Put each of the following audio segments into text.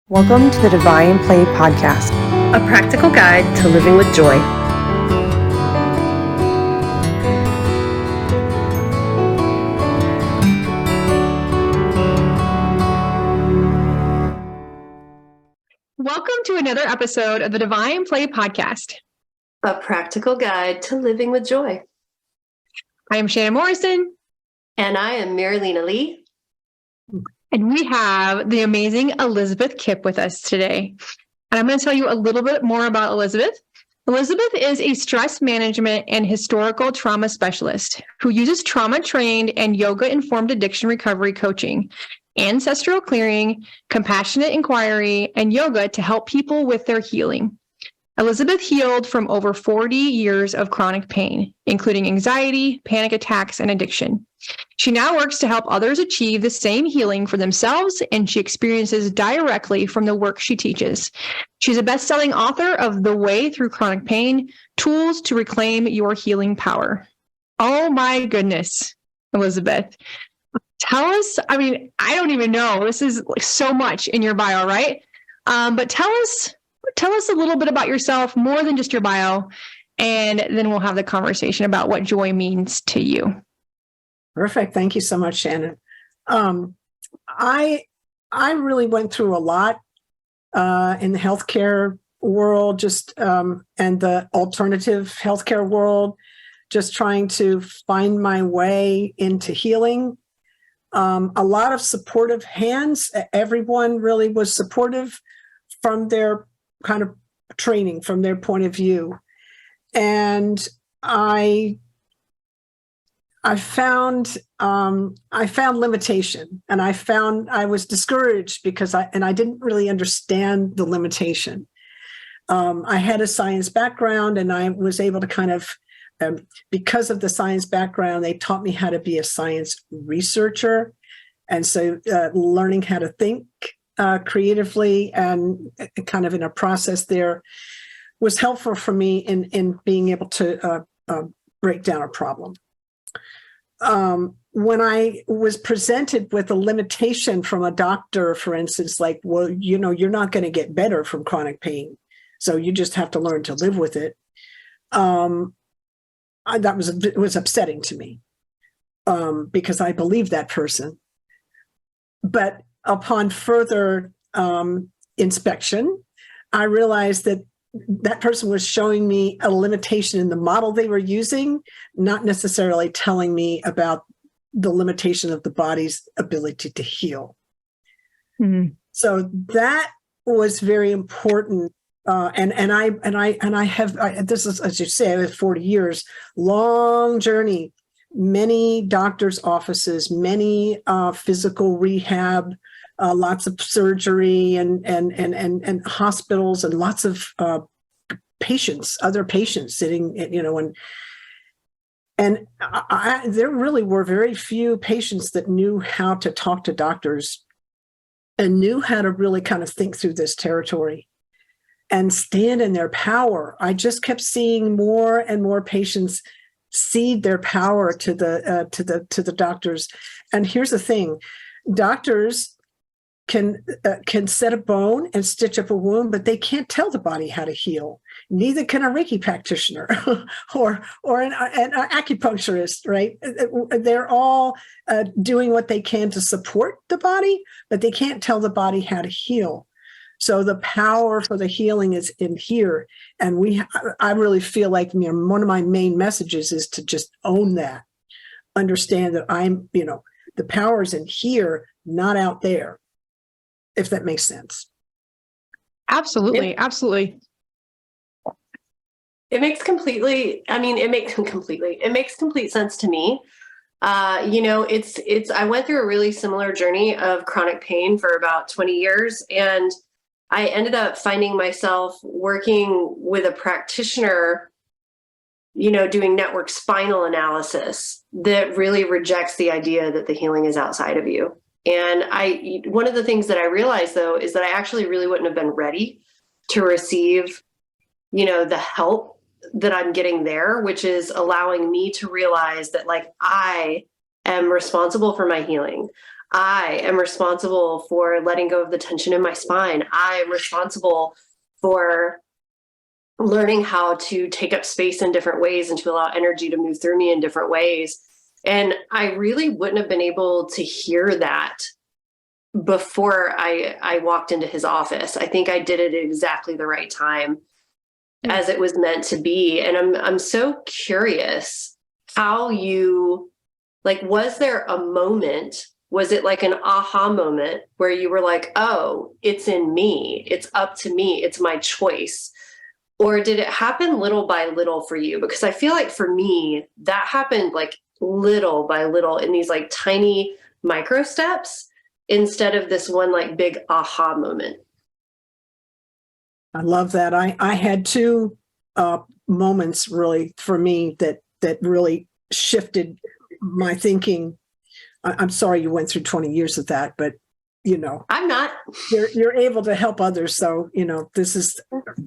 Welcome to the Divine Play Podcast, a practical guide to living with joy. Welcome to another episode of the Divine Play Podcast, a practical guide to living with joy. I am Shannon Morrison. And I am Marilena Lee. And we have the amazing Elizabeth Kipp with us today. And I'm going to tell you a little bit more about Elizabeth. Elizabeth is a stress management and historical trauma specialist who uses trauma-trained and yoga-informed addiction recovery coaching, ancestral clearing, compassionate inquiry, and yoga to help people with their healing. Elizabeth healed from over 40 years of chronic pain, including anxiety, panic attacks, and addiction. She now works to help others achieve the same healing for themselves, and she experiences directly from the work she teaches. She's a best-selling author of The Way Through Chronic Pain, Tools to Reclaim Your Healing Power. Oh my goodness, Elizabeth. Tell us, I don't even know. This is like so much in your bio, right? But tell us a little bit about yourself, more than just your bio, and then we'll have the conversation about what joy means to you. Perfect. Thank you so much, Shannon. I really went through a lot in the healthcare world, and the alternative healthcare world, just trying to find my way into healing. A lot of supportive hands. Everyone really was supportive from their kind of training, from their point of view. And I found limitation, and I was discouraged because I didn't really understand the limitation. I had a science background, and I was able to kind of, because of the science background, they taught me how to be a science researcher. And so learning how to think creatively and kind of in a process there was helpful for me in being able to break down a problem. When I was presented with a limitation from a doctor, for instance, like, well, you're not going to get better from chronic pain, so you just have to learn to live with it. It was upsetting to me because I believed that person. But upon further inspection, I realized that person was showing me a limitation in the model they were using, not necessarily telling me about the limitation of the body's ability to heal. Mm-hmm. So that was very important. I have this is, as you say, I have 40 years, long journey, many doctors' offices, many physical rehab, lots of surgery and hospitals, and lots of other patients sitting, there really were very few patients that knew how to talk to doctors and knew how to really kind of think through this territory and stand in their power. I just kept seeing more and more patients cede their power to the doctors. And here's the thing: doctors can set a bone and stitch up a wound, but they can't tell the body how to heal. Neither can a Reiki practitioner or an acupuncturist, right? They're all doing what they can to support the body, but they can't tell the body how to heal. So the power for the healing is in here. And I really feel like one of my main messages is to just own that, understand that the power is in here, not out there, if that makes sense. Absolutely. Absolutely. It makes complete sense to me. I went through a really similar journey of chronic pain for about 20 years. And I ended up finding myself working with a practitioner, doing network spinal analysis that really rejects the idea that the healing is outside of you. And one of the things that I realized, though, is that I actually really wouldn't have been ready to receive, the help that I'm getting there, which is allowing me to realize that, like, I am responsible for my healing. I am responsible for letting go of the tension in my spine. I am responsible for learning how to take up space in different ways and to allow energy to move through me in different ways. And I really wouldn't have been able to hear that before I walked into his office. I think I did it at exactly the right time, as it was meant to be. And I'm so curious how you, like, was there a moment, was it like an aha moment where you were like, oh, it's in me, it's up to me, it's my choice? Or did it happen little by little for you? Because I feel like for me, that happened like little by little in these like tiny micro steps instead of this one like big aha moment. I love that. I had two moments really for me that really shifted my thinking. I'm sorry you went through 20 years of that, but I'm not. You're able to help others, so this is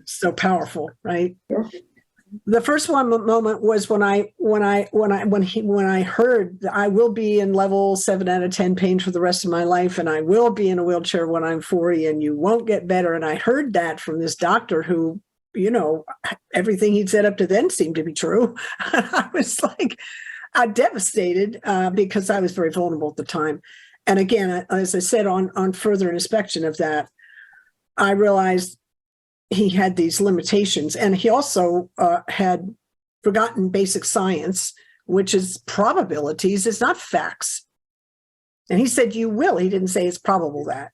so powerful, right? Yeah. The first moment was when I heard that I will be in level 7 out of 10 pain for the rest of my life, and I will be in a wheelchair when I'm 40, and you won't get better. And I heard that from this doctor who, everything he'd said up to then seemed to be true. I was like, devastated because I was very vulnerable at the time. And again, as I said, on further inspection of that, I realized he had these limitations. And he also had forgotten basic science, which is probabilities. It's not facts. And he said, you will. He didn't say it's probable that.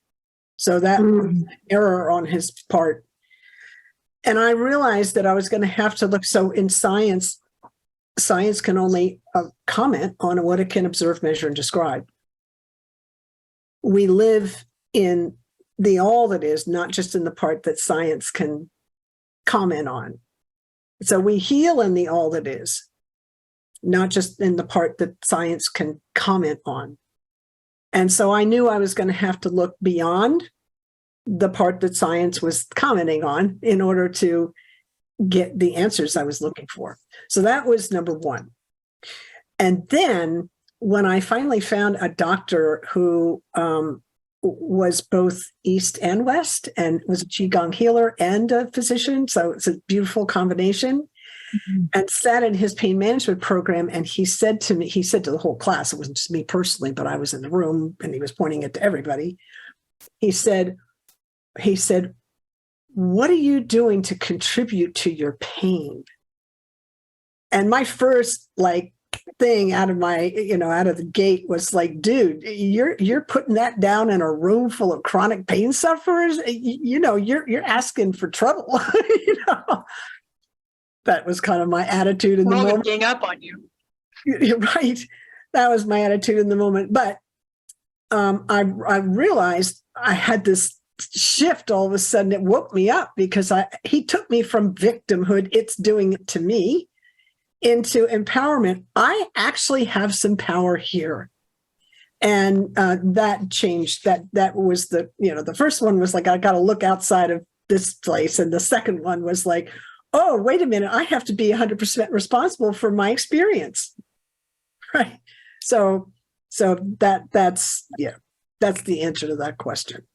So that was an error on his part. And I realized that I was going to have to look. So in science can only comment on what it can observe, measure, and describe. We live in the all that is, not just in the part that science can comment on. So we heal in the all that is, not just in the part that science can comment on. And so I knew I was going to have to look beyond the part that science was commenting on in order to get the answers I was looking for. So that was number one. And then when I finally found a doctor who was both East and West and was a Qigong healer and a physician, so it's a beautiful combination, and sat in his pain management program. And he said to the whole class, it wasn't just me personally, but I was in the room and he was pointing it to everybody. He said, what are you doing to contribute to your pain? And my first thing out of the gate was like, dude, you're putting that down in a room full of chronic pain sufferers. You're asking for trouble. That was kind of my attitude in the moment. Gang up on you. You're right. That was my attitude in the moment. But I realized I had this shift all of a sudden. It woke me up because he took me from victimhood, it's doing it to me, into empowerment. I actually have some power here. And that changed. That was the first one was like, I got to look outside of this place. And the second one was like, oh, wait a minute, I have to be 100% responsible for my experience. Right. So that's the answer to that question.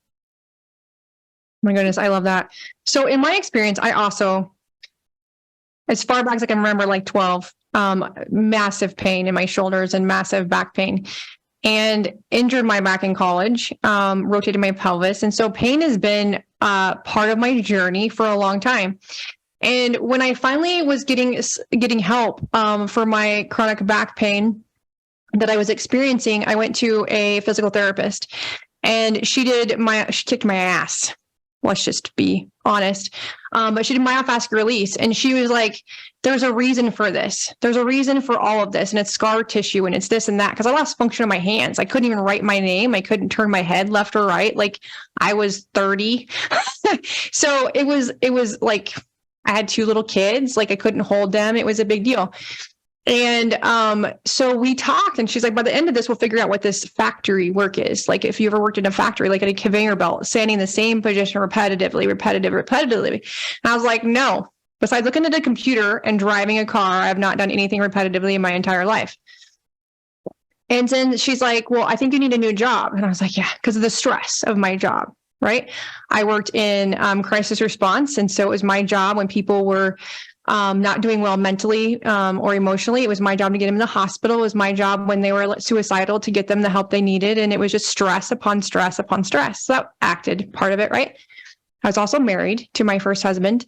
My goodness, I love that. So in my experience, I also, as far back as I can remember, like 12, massive pain in my shoulders and massive back pain, and injured my back in college, rotated my pelvis. And so pain has been part of my journey for a long time. And when I finally was getting help for my chronic back pain that I was experiencing, I went to a physical therapist, and she kicked my ass. Let's just be honest. But she did myofascial release, and she was like, there's a reason for this. There's a reason for all of this. And it's scar tissue and it's this and that. Cause I lost function of my hands. I couldn't even write my name. I couldn't turn my head left or right. Like I was 30. So it was like, I had 2 little kids. Like I couldn't hold them. It was a big deal. And so we talked, and she's like, by the end of this, we'll figure out what this factory work is. Like if you ever worked in a factory, like at a conveyor belt, standing in the same position repetitively. And I was like, no, besides looking at a computer and driving a car, I have not done anything repetitively in my entire life. And then she's like, well, I think you need a new job. And I was like, yeah, because of the stress of my job, right? I worked in crisis response. And so it was my job when people were not doing well mentally or emotionally. It was my job to get them in the hospital. It was my job when they were suicidal to get them the help they needed. And it was just stress upon stress upon stress. So that acted part of it, right? I was also married to my first husband.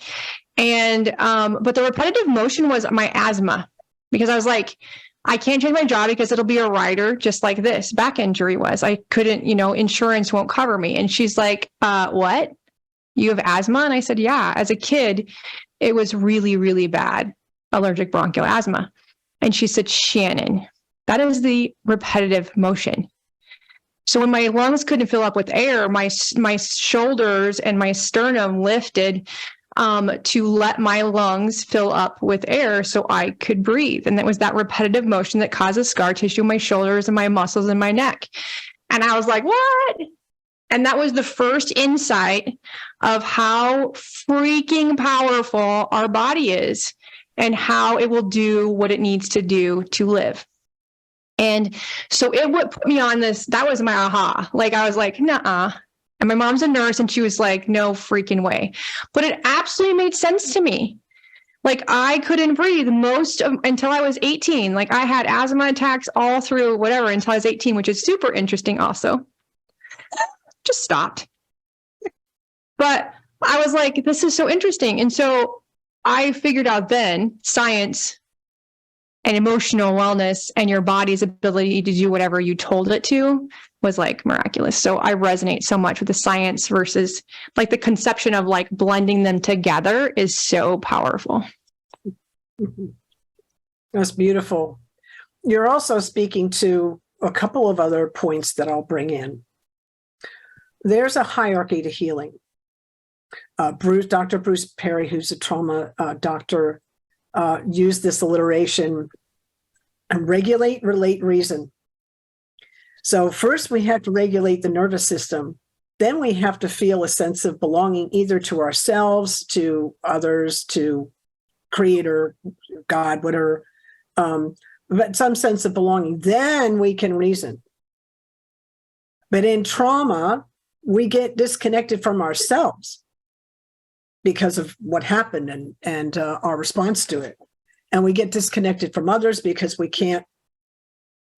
And, but the repetitive motion was my asthma, because I was like, I can't change my job because it'll be a rider, just like this back injury was. I couldn't, insurance won't cover me. And she's like, what? You have asthma? And I said, yeah. As a kid, it was really, really bad, allergic bronchial asthma. And she said, Shannon, that is the repetitive motion. So when my lungs couldn't fill up with air, my shoulders and my sternum lifted to let my lungs fill up with air so I could breathe. And that was that repetitive motion that causes scar tissue in my shoulders and my muscles in my neck. And I was like, what? And that was the first insight of how freaking powerful our body is and how it will do what it needs to do to live. And so it would put me on this. That was my aha. Like, I was like, nuh-uh. And my mom's a nurse and she was like, no freaking way. But it absolutely made sense to me. Like, I couldn't breathe until I was 18. Like, I had asthma attacks all through whatever until I was 18, which is super interesting also. Just stopped. But I was like, this is so interesting. And so I figured out then science and emotional wellness and your body's ability to do whatever you told it to was like miraculous. So I resonate so much with the science versus like the conception of like blending them together is so powerful. That's beautiful. You're also speaking to a couple of other points that I'll bring in. There's a hierarchy to healing. Dr. Bruce Perry, who's a trauma doctor, used this alliteration: regulate, relate, reason. So first we have to regulate the nervous system. Then we have to feel a sense of belonging either to ourselves, to others, to Creator, God, whatever, but some sense of belonging. Then we can reason. But in trauma, we get disconnected from ourselves because of what happened and our response to it. And we get disconnected from others because we can't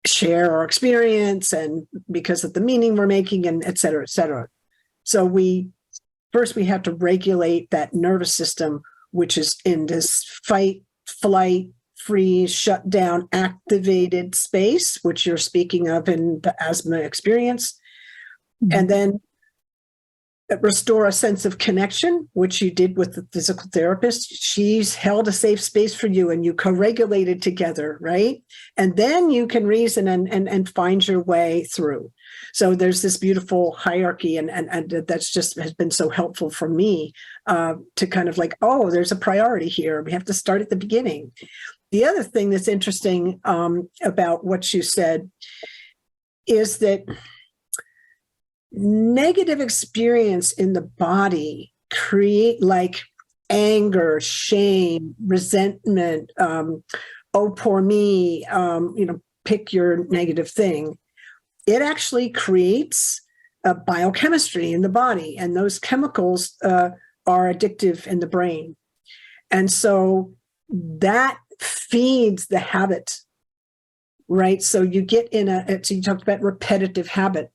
share our experience and because of the meaning we're making, and et cetera, et cetera. So we have to regulate that nervous system, which is in this fight, flight, freeze, shut down, activated space, which you're speaking of in the asthma experience. Mm-hmm. And then restore a sense of connection, which you did with the physical therapist. She's held a safe space for you and you co-regulated together, right? And then you can reason and find your way through. So there's this beautiful hierarchy and that's just has been so helpful for me to kind of like, oh, there's a priority here. We have to start at the beginning. The other thing that's interesting about what you said is that negative experience in the body create like anger, shame, resentment, oh, poor me, pick your negative thing. It actually creates a biochemistry in the body, and those chemicals are addictive in the brain. And so that feeds the habit, right? So you get so you talked about repetitive habit.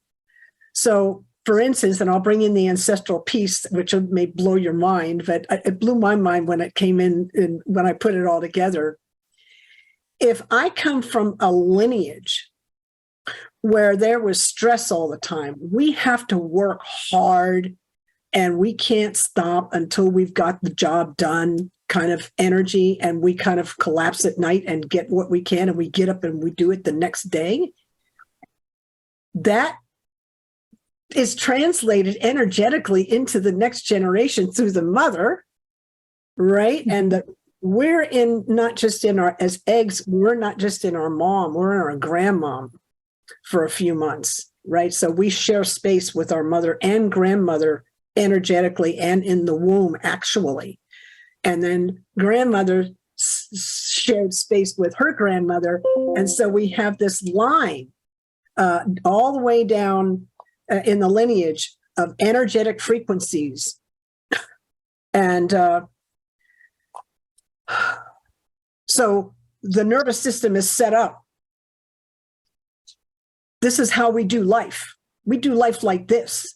So, for instance, and I'll bring in the ancestral piece, which may blow your mind, but it blew my mind when it came in when I put it all together. If I come from a lineage where there was stress all the time, we have to work hard and we can't stop until we've got the job done kind of energy, and we kind of collapse at night and get what we can, and we get up and we do it the next day. That is translated energetically into the next generation through the mother, right? And we're not just in our, as eggs, we're not just in our mom, we're in our grandmom for a few months, right? So we share space with our mother and grandmother energetically and in the womb, actually. And then grandmother shared space with her grandmother. And so we have this line all the way down in the lineage of energetic frequencies. And so the nervous system is set up. This is how we do life. We do life like this.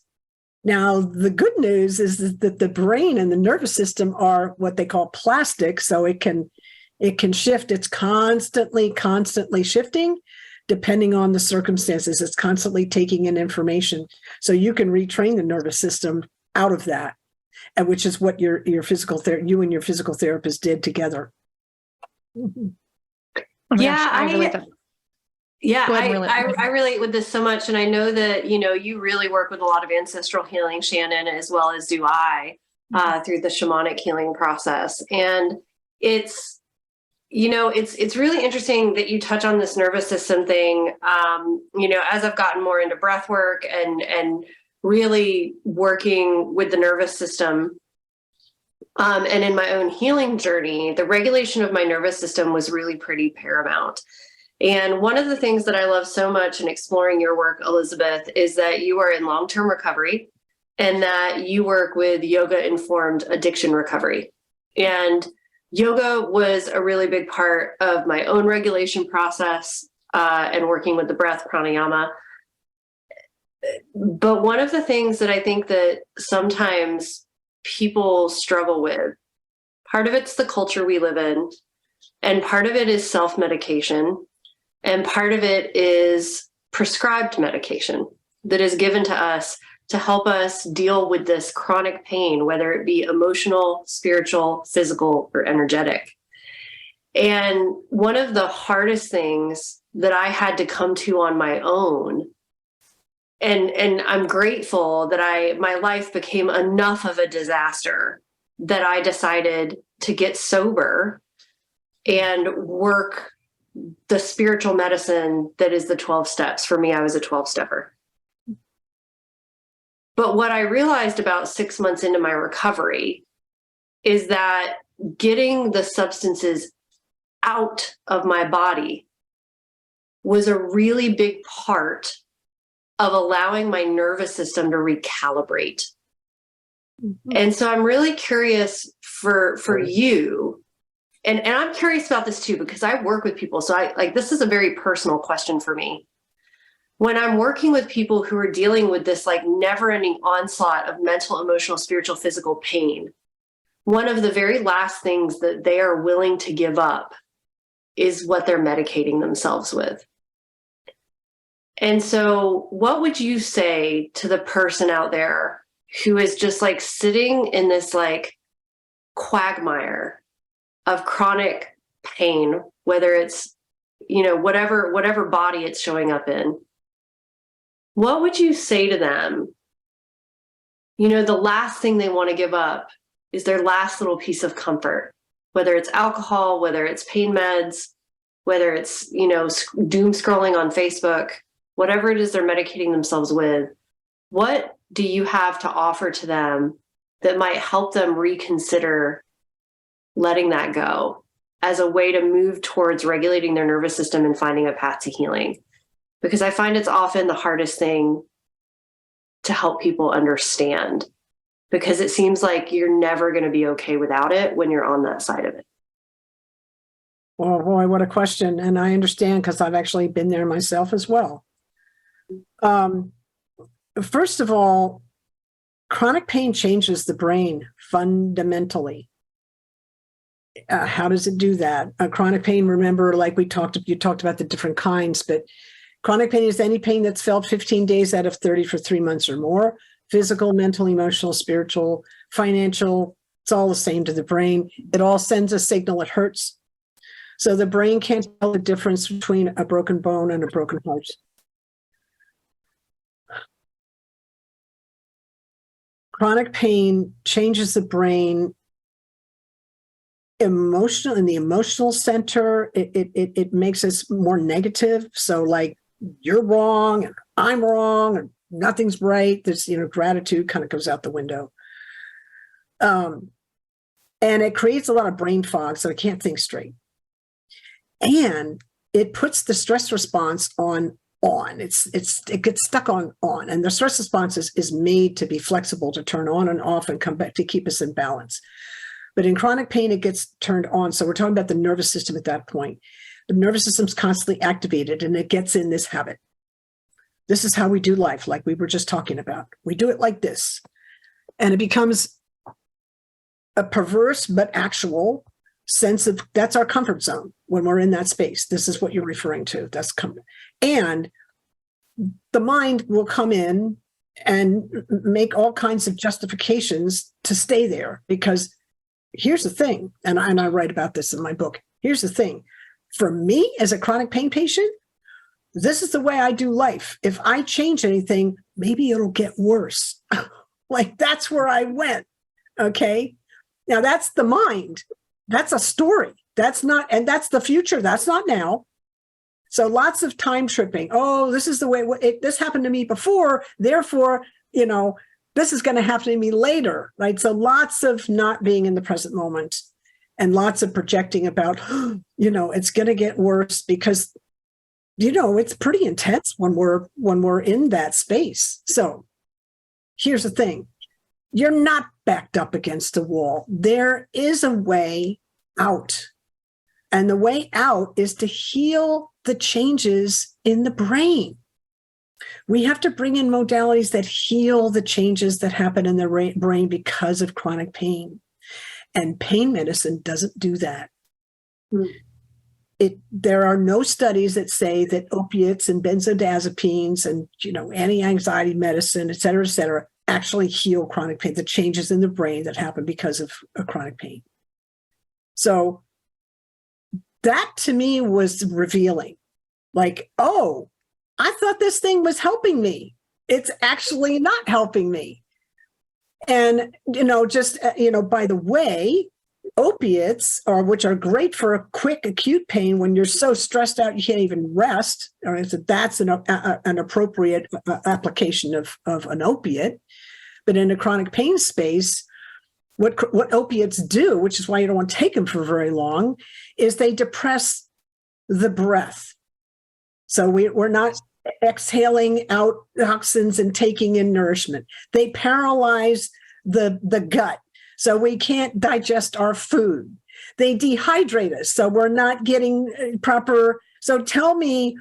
Now, the good news is that the brain and the nervous system are what they call plastic, so it can shift. It's constantly shifting depending on the circumstances. It's constantly taking in information. So you can retrain the nervous system out of that, and which is what you and your physical therapist did together. Oh my Yeah, gosh, I relate that. Yeah, Go ahead, I relate with this so much. And I know that, you really work with a lot of ancestral healing, Shannon, as well as do I, through the shamanic healing process. And it's really interesting that you touch on this nervous system thing. As I've gotten more into breath work and really working with the nervous system, and in my own healing journey, the regulation of my nervous system was really pretty paramount. And one of the things that I love so much in exploring your work, Elizabeth, is that you are in long-term recovery and that you work with yoga-informed addiction recovery. And yoga was a really big part of my own regulation process and working with the breath, pranayama. But one of the things that I think that sometimes people struggle with, part of it's the culture we live in, and part of it is self-medication. And part of it is prescribed medication that is given to us to help us deal with this chronic pain, whether it be emotional, spiritual, physical, or energetic. And one of the hardest things that I had to come to on my own, and I'm grateful that my life became enough of a disaster that I decided to get sober and work the spiritual medicine that is the 12 steps. For me, I was a 12-stepper. But what I realized about 6 months into my recovery is that getting the substances out of my body was a really big part of allowing my nervous system to recalibrate. Mm-hmm. And so I'm really curious for you. And I'm curious about this too, because I work with people. So this is a very personal question for me. When I'm working with people who are dealing with this never ending onslaught of mental, emotional, spiritual, physical pain, one of the very last things that they are willing to give up is what they're medicating themselves with. And so what would you say to the person out there who is just sitting in this quagmire of chronic pain, whether it's, whatever body it's showing up in? What would you say to them? The last thing they want to give up is their last little piece of comfort, whether it's alcohol, whether it's pain meds, whether it's, doom scrolling on Facebook, whatever it is they're medicating themselves with. What do you have to offer to them that might help them reconsider letting that go as a way to move towards regulating their nervous system and finding a path to healing? Because I find it's often the hardest thing to help people understand, because it seems like you're never going to be okay without it when you're on that side of it. Oh boy, what a question. And I understand, because I've actually been there myself as well. First of all, chronic pain changes the brain fundamentally. How does it do that? Chronic pain, remember, you talked about the different kinds, but chronic pain is any pain that's felt 15 days out of 30 for 3 months or more. Physical, mental, emotional, spiritual, financial, it's all the same to the brain. It all sends a signal, it hurts. So the brain can't tell the difference between a broken bone and a broken heart. Chronic pain changes the brain in the emotional center. It makes us more negative. So you're wrong and I'm wrong and nothing's right. This, gratitude kind of goes out the window. And it creates a lot of brain fog, so I can't think straight. And it puts the stress response on on. It gets stuck on. And the stress response is made to be flexible, to turn on and off and come back to keep us in balance. But in chronic pain, it gets turned on. So we're talking about the nervous system at that point. The nervous system's constantly activated and it gets in this habit. This is how we do life, like we were just talking about. We do it like this. And it becomes a perverse but actual sense of, that's our comfort zone when we're in that space. This is what you're referring to. That's coming. And the mind will come in and make all kinds of justifications to stay there. Because here's the thing, and I write about this in my book. Here's the thing. For me, as a chronic pain patient, this is the way I do life. If I change anything, maybe it'll get worse. Like, that's where I went. Okay. Now that's the mind. That's a story. That's not, and that's the future. That's not now. So lots of time tripping. Oh, this is the way this happened to me before. Therefore, this is going to happen to me later. Right. So lots of not being in the present moment and lots of projecting about, it's going to get worse because, it's pretty intense when we're in that space. So here's the thing. You're not backed up against a wall. There is a way out. And the way out is to heal the changes in the brain. We have to bring in modalities that heal the changes that happen in the brain because of chronic pain. And pain medicine doesn't do that. There are no studies that say that opiates and benzodiazepines and, anti-anxiety medicine, et cetera, actually heal chronic pain, the changes in the brain that happen because of chronic pain. So that to me was revealing. Like, oh, I thought this thing was helping me. It's actually not helping me. And, by the way, opiates which are great for a quick acute pain when you're so stressed out you can't even rest. All right, so that's an appropriate application of an opiate. But in a chronic pain space, what opiates do, which is why you don't want to take them for very long, is they depress the breath. So we're not exhaling out toxins and taking in nourishment. They paralyze the gut. So we can't digest our food. They dehydrate us. So we're not getting proper. So tell me,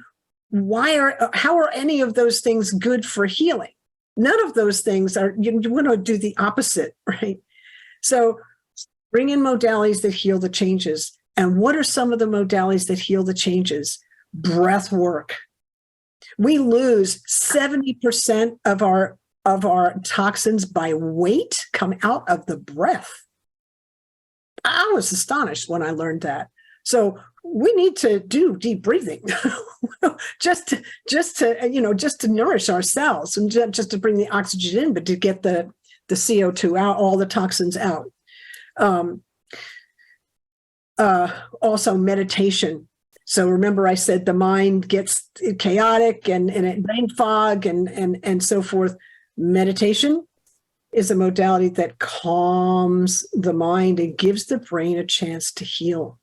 how are any of those things good for healing? None of those things are, you want to do the opposite, right? So bring in modalities that heal the changes. And what are some of the modalities that heal the changes? Breath work. We lose 70% of our toxins by weight come out of the breath. I was astonished when I learned that. So we need to do deep breathing just to nourish ourselves and just to bring the oxygen in, but to get the CO2 out, all the toxins out. Also meditation. So remember I said the mind gets chaotic and brain fog and so forth. Meditation is a modality that calms the mind and gives the brain a chance to heal.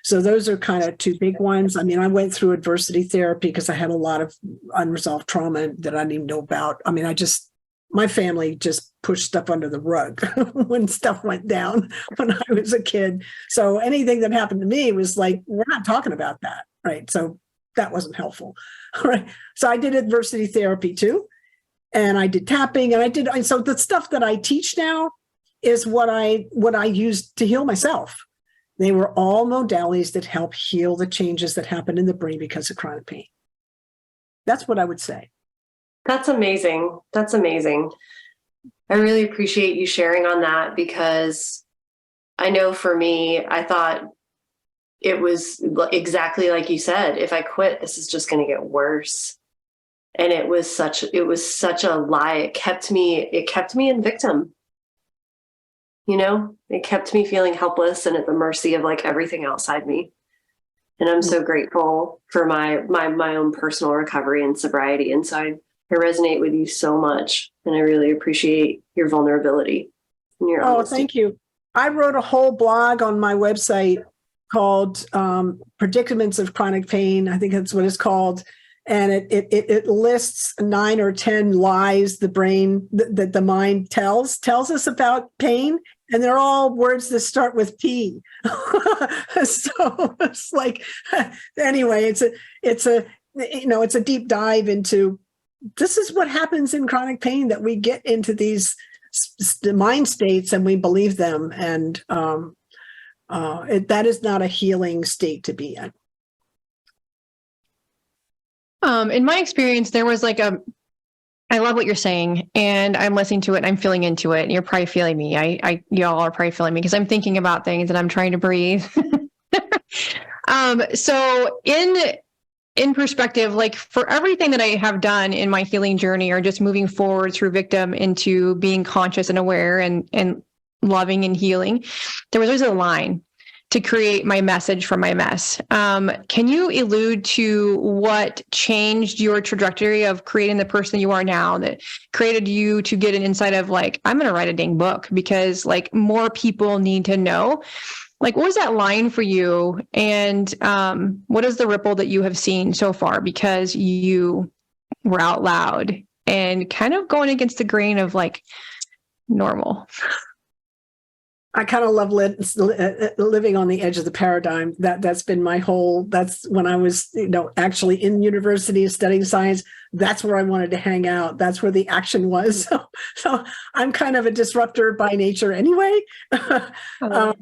So those are kind of two big ones. I mean, I went through adversity therapy because I had a lot of unresolved trauma that I didn't even know about. I mean, my family just pushed stuff under the rug when stuff went down when I was a kid. So anything that happened to me was like, we're not talking about that, right? So that wasn't helpful, right? So I did adversity therapy too. And I did tapping and so the stuff that I teach now is what I used to heal myself. They were all modalities that help heal the changes that happen in the brain because of chronic pain. That's what I would say. That's amazing. That's amazing. I really appreciate you sharing on that because I know for me, I thought it was exactly like you said, if I quit, this is just going to get worse. And it was such a lie. It kept me in victim. It kept me feeling helpless and at the mercy of like everything outside me. And I'm so grateful for my own personal recovery and sobriety. And so I resonate with you so much. And I really appreciate your vulnerability and your honesty. Thank you. I wrote a whole blog on my website called Predicaments of Chronic Pain. I think that's what it's called. and it lists 9 or 10 lies the brain that the mind tells us about pain, and they're all words that start with P. So it's like, anyway, it's a deep dive into, this is what happens in chronic pain, that we get into these mind states and we believe them, and that is not a healing state to be in. In my experience, there was like I love what you're saying, and I'm listening to it and I'm feeling into it, and you're probably feeling me. Y'all are probably feeling me because I'm thinking about things and I'm trying to breathe. So in perspective, like for everything that I have done in my healing journey, or just moving forward through victim into being conscious and aware and loving and healing, there was always a line to create my message from my mess. Can you allude to what changed your trajectory of creating the person you are now, that created you to get an insight of like, I'm going to write a dang book because like more people need to know? Like, what was that line for you? And what is the ripple that you have seen so far because you were out loud and kind of going against the grain of like normal? I kind of love living on the edge of the paradigm. That's been my whole, that's when I was, actually in university studying science, that's where I wanted to hang out. That's where the action was. So I'm kind of a disruptor by nature anyway. I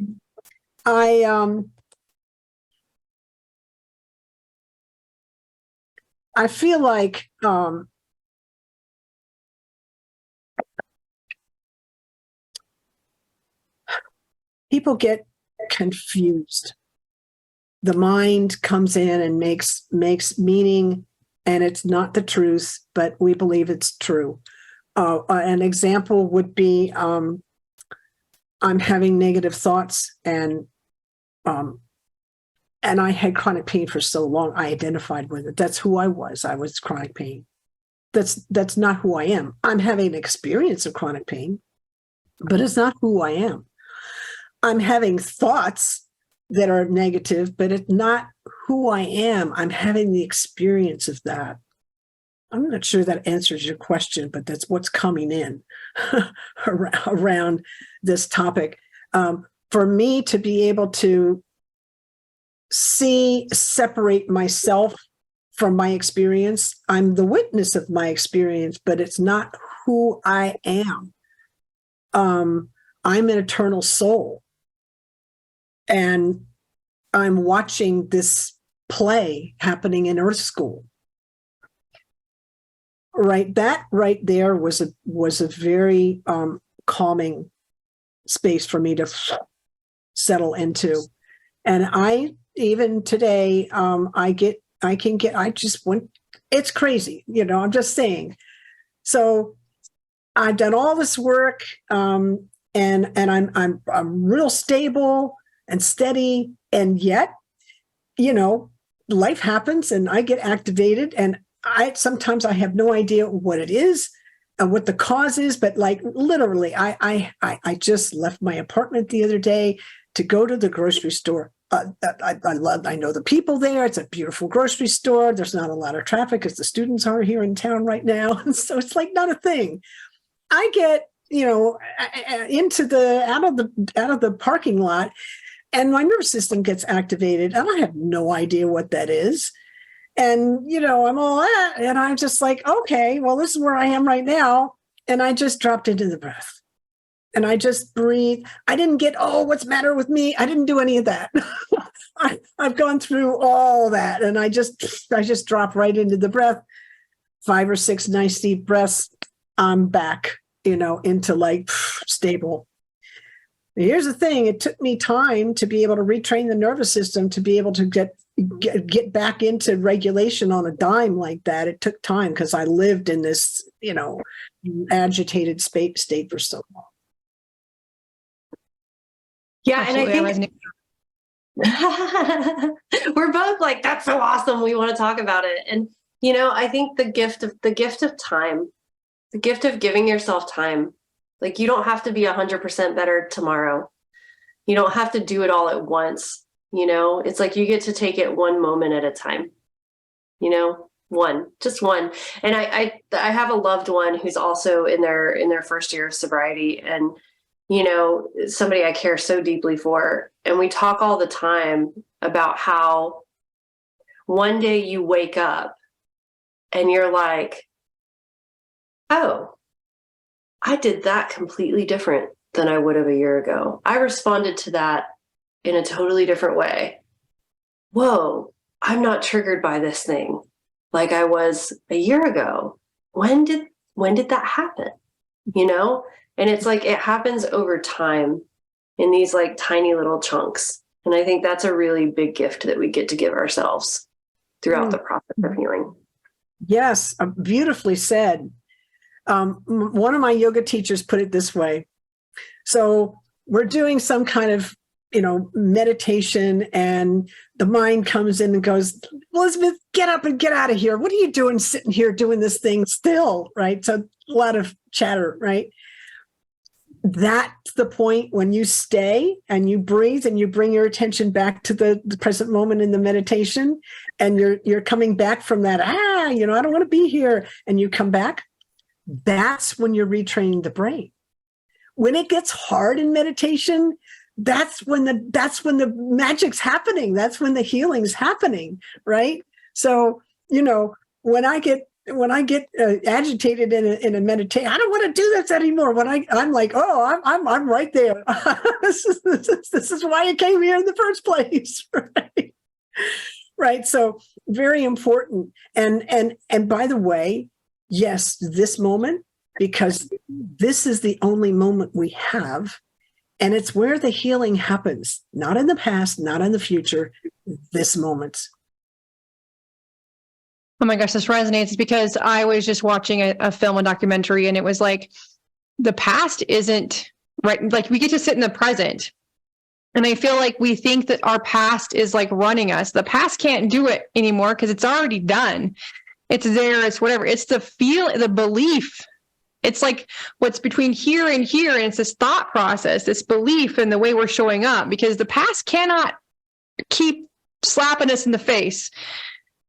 feel like people get confused. The mind comes in and makes meaning, and it's not the truth, but we believe it's true. An example would be I'm having negative thoughts, and I had chronic pain for so long. I identified with it. That's who I was. I was chronic pain. That's not who I am. I'm having an experience of chronic pain, but it's not who I am. I'm having thoughts that are negative, but it's not who I am. I'm having the experience of that. I'm not sure that answers your question, but that's what's coming in around this topic. For me to be able to separate myself from my experience, I'm the witness of my experience, but it's not who I am. I'm an eternal soul. And I'm watching this play happening in Earth School. Right, that right there was a very calming space for me to settle into. And I even today, it's crazy, I'm just saying. So I've done all this work, and I'm real stable and steady, and yet, life happens and I get activated, and sometimes I have no idea what it is and what the cause is, but like literally, I just left my apartment the other day to go to the grocery store. I know the people there. It's a beautiful grocery store. There's not a lot of traffic because the students are here in town right now, and so it's like not a thing. I get out of the parking lot, and my nervous system gets activated, and I have no idea what that is. And, I'm all that, and I'm just like, okay, well, this is where I am right now. And I just dropped into the breath, and I just breathe. I didn't get, what's the matter with me? I didn't do any of that. I've gone through all that, and I just drop right into the breath. 5 or 6 nice deep breaths. I'm back, into like stable. Here's the thing. It took me time to be able to retrain the nervous system to be able to get back into regulation on a dime like that. It took time because I lived in this, agitated state for so long. Yeah. Absolutely. And I think we're both like, that's so awesome. We want to talk about it. And, I think the gift of time, the gift of giving yourself time. Like, you don't have to be 100% better tomorrow. You don't have to do it all at once. It's like you get to take it one moment at a time. just one. And I have a loved one who's also in their first year of sobriety, and somebody I care so deeply for. And we talk all the time about how one day you wake up and you're like, oh, I did that completely different than I would have a year ago. I responded to that in a totally different way. Whoa, I'm not triggered by this thing like I was a year ago. When did that happen? And it's like, it happens over time in these like tiny little chunks. And I think that's a really big gift that we get to give ourselves throughout the process of healing. Yes, beautifully said. One of my yoga teachers put it this way. So we're doing some kind of, meditation, and the mind comes in and goes, Elizabeth, get up and get out of here. What are you doing sitting here doing this thing still? Right. So a lot of chatter, right? That's the point when you stay and you breathe and you bring your attention back to the present moment in the meditation, and you're coming back from that, I don't want to be here. And you come back. That's when you're retraining the brain. When it gets hard in meditation, that's when the magic's happening. That's when the healing's happening, right? So, when I get agitated in a meditation, I don't want to do this anymore. When I'm like, oh, I'm right there. This is why I came here in the first place, right? Right. So very important. And by the way, yes, this moment, because this is the only moment we have, and it's where the healing happens, not in the past, not in the future, this moment. Oh my gosh, this resonates because I was just watching a film, a documentary, and it was like, the past isn't right. Like, we get to sit in the present. And I feel like we think that our past is like running us. The past can't do it anymore because it's already done. It's there. It's whatever. It's the belief. It's like what's between here and here. And it's this thought process, this belief in the way we're showing up, because the past cannot keep slapping us in the face.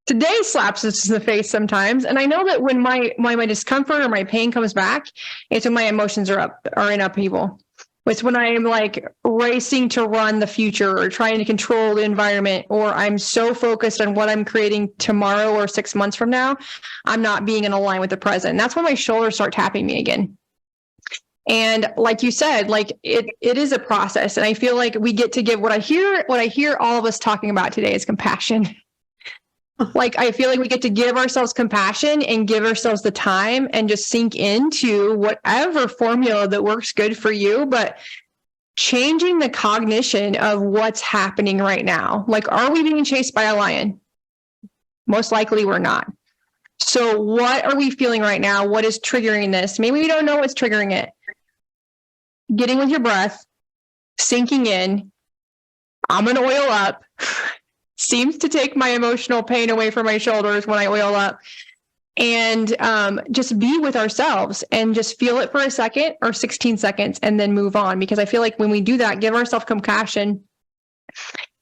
Today slaps us in the face sometimes. And I know that when my discomfort or my pain comes back, it's when my emotions are in upheaval. It's when I'm like racing to run the future or trying to control the environment, or I'm so focused on what I'm creating tomorrow or 6 months from now, I'm not being in line with the present. And that's when my shoulders start tapping me again. And like you said, like it is a process. And I feel like we get to give what I hear all of us talking about today is compassion. Like, I feel like we get to give ourselves compassion and give ourselves the time and just sink into whatever formula that works good for you, but changing the cognition of what's happening right now. Like, are we being chased by a lion? Most likely we're not. So what are we feeling right now? What is triggering this? Maybe we don't know what's triggering it. Getting with your breath, sinking in. I'm going to oil up. Seems to take my emotional pain away from my shoulders when I oil up, and just be with ourselves and just feel it for a second or 16 seconds and then move on. Because I feel like when we do that, give ourselves compassion,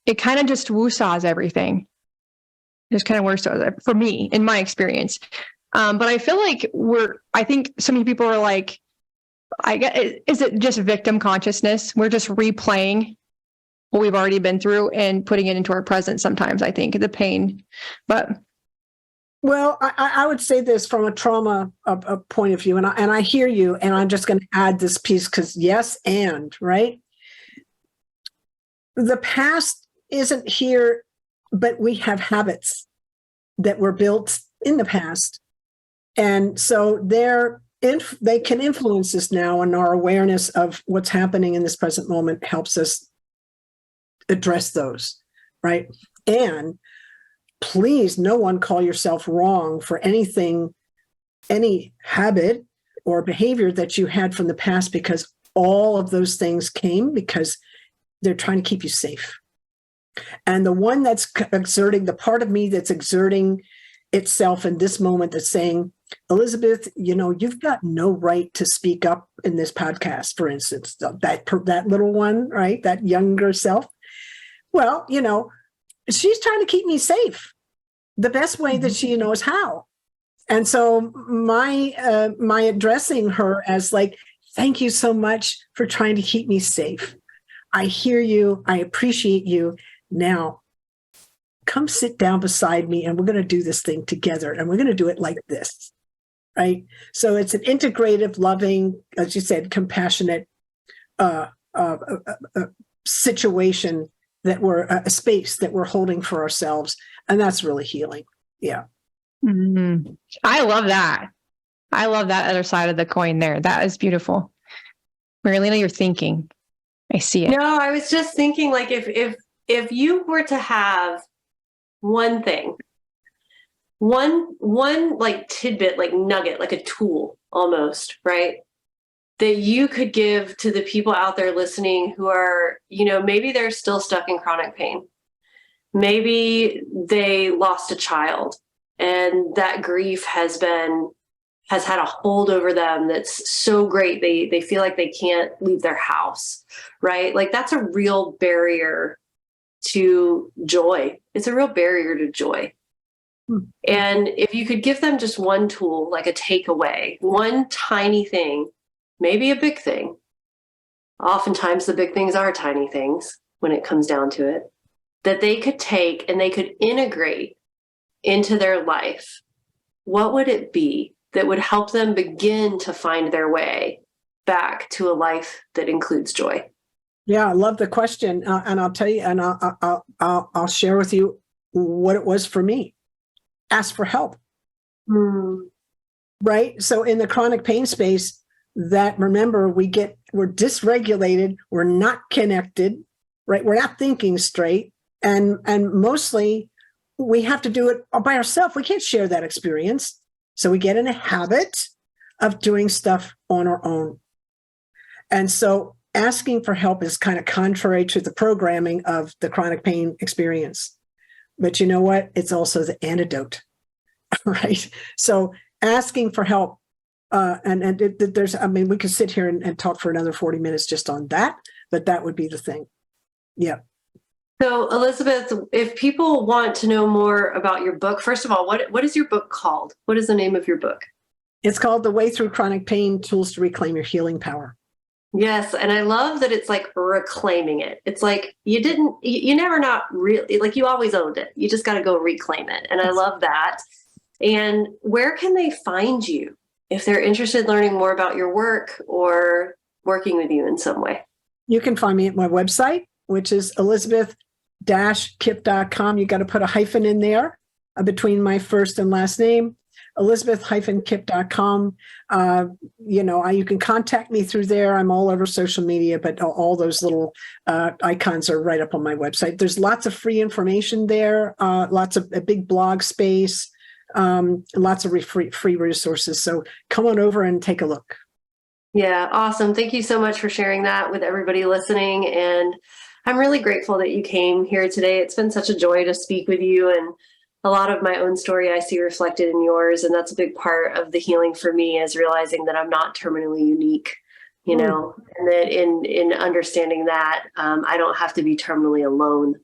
it kind of just woo-saws everything. Just kind of works for me in my experience. But I feel like I think so many people are like, is it just victim consciousness? We're just replaying what we've already been through and putting it into our present sometimes, I think, the pain. But well, I would say this from a trauma point of view, and I hear you, and I'm just going to add this piece because yes, and right, the past isn't here, but we have habits that were built in the past, and so they can influence us now, and our awareness of what's happening in this present moment helps us address those, right? And please, no one call yourself wrong for anything, any habit or behavior that you had from the past, because all of those things came because they're trying to keep you safe. And the one that's exerting, the part of me that's exerting itself in this moment that's saying, Elizabeth, you've got no right to speak up in this podcast, for instance, that little one, right? That younger self. Well, she's trying to keep me safe. the best way that she knows how. And so my addressing her as like, thank you so much for trying to keep me safe. I hear you. I appreciate you. Now, come sit down beside me and we're going to do this thing together. And we're going to do it like this, right? So it's an integrative, loving, as you said, compassionate situation that we're a space that we're holding for ourselves. And that's really healing. Yeah. Mm-hmm. I love that. I love that other side of the coin there. That is beautiful. Marilena, you're thinking. I see it. No, I was just thinking, like, if you were to have one thing, one like tidbit, like nugget, like a tool almost, right, that you could give to the people out there listening who are, maybe they're still stuck in chronic pain. Maybe they lost a child and that grief has had a hold over them that's so great they feel like they can't leave their house, right? Like, that's a real barrier to joy. It's a real barrier to joy. And if you could give them just one tool, like a takeaway, one tiny thing, maybe a big thing. Oftentimes the big things are tiny things when it comes down to it, that they could take and they could integrate into their life. What would it be that would help them begin to find their way back to a life that includes joy? Yeah, I love the question. And I'll tell you, and I'll share with you what it was for me. Ask for help. Right? So in the chronic pain space, that, remember, we're dysregulated, we're not connected, right? We're not thinking straight. And mostly we have to do it by ourselves. We can't share that experience. So we get in a habit of doing stuff on our own. And so asking for help is kind of contrary to the programming of the chronic pain experience. But you know what? It's also the antidote, right? So asking for help, we could sit here and talk for another 40 minutes just on that, but that would be the thing. Yeah. So, Elizabeth, if people want to know more about your book, first of all, what is your book called? What is the name of your book? It's called The Way Through Chronic Pain, Tools to Reclaim Your Healing Power. Yes. And I love that it's like reclaiming it. It's like you never not really, like, you always owned it. You just got to go reclaim it. And I love that. And where can they find you if they're interested in learning more about your work or working with you in some way? You can find me at my website, which is Elizabeth-Kipp.com. You got to put a hyphen in there between my first and last name, Elizabeth-Kipp.com. You can contact me through there. I'm all over social media, but all those little icons are right up on my website. There's lots of free information there, lots of a big blog space, lots of free resources. So come on over and take a look. Yeah, awesome. Thank you so much for sharing that with everybody listening. And I'm really grateful that you came here today. It's been such a joy to speak with you, and a lot of my own story I see reflected in yours. And that's a big part of the healing for me, is realizing that I'm not terminally unique, and that in understanding that I don't have to be terminally alone,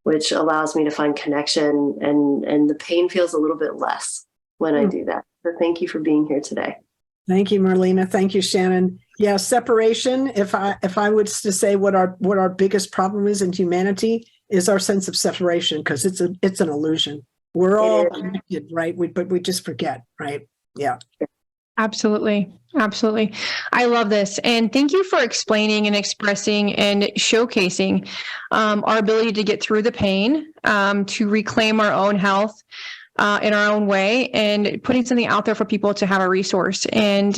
which allows me to find connection, and the pain feels a little bit less when I do that. So thank you for being here today. Thank you, Marlena. Thank you, Shannon. Yeah, separation. If I was to say what our biggest problem is in humanity, is our sense of separation, because it's an illusion. We're all connected, right? But we just forget, right? Yeah. Absolutely. Absolutely. I love this. And thank you for explaining and expressing and showcasing our ability to get through the pain, to reclaim our own health in our own way, and putting something out there for people to have a resource. And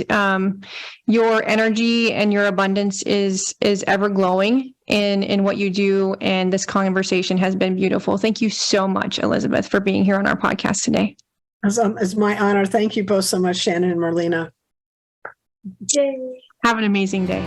your energy and your abundance is ever glowing in what you do. And this conversation has been beautiful. Thank you so much, Elizabeth, for being here on our podcast today. It's my honor. Thank you both so much, Shannon and Marlena. Yay. Have an amazing day.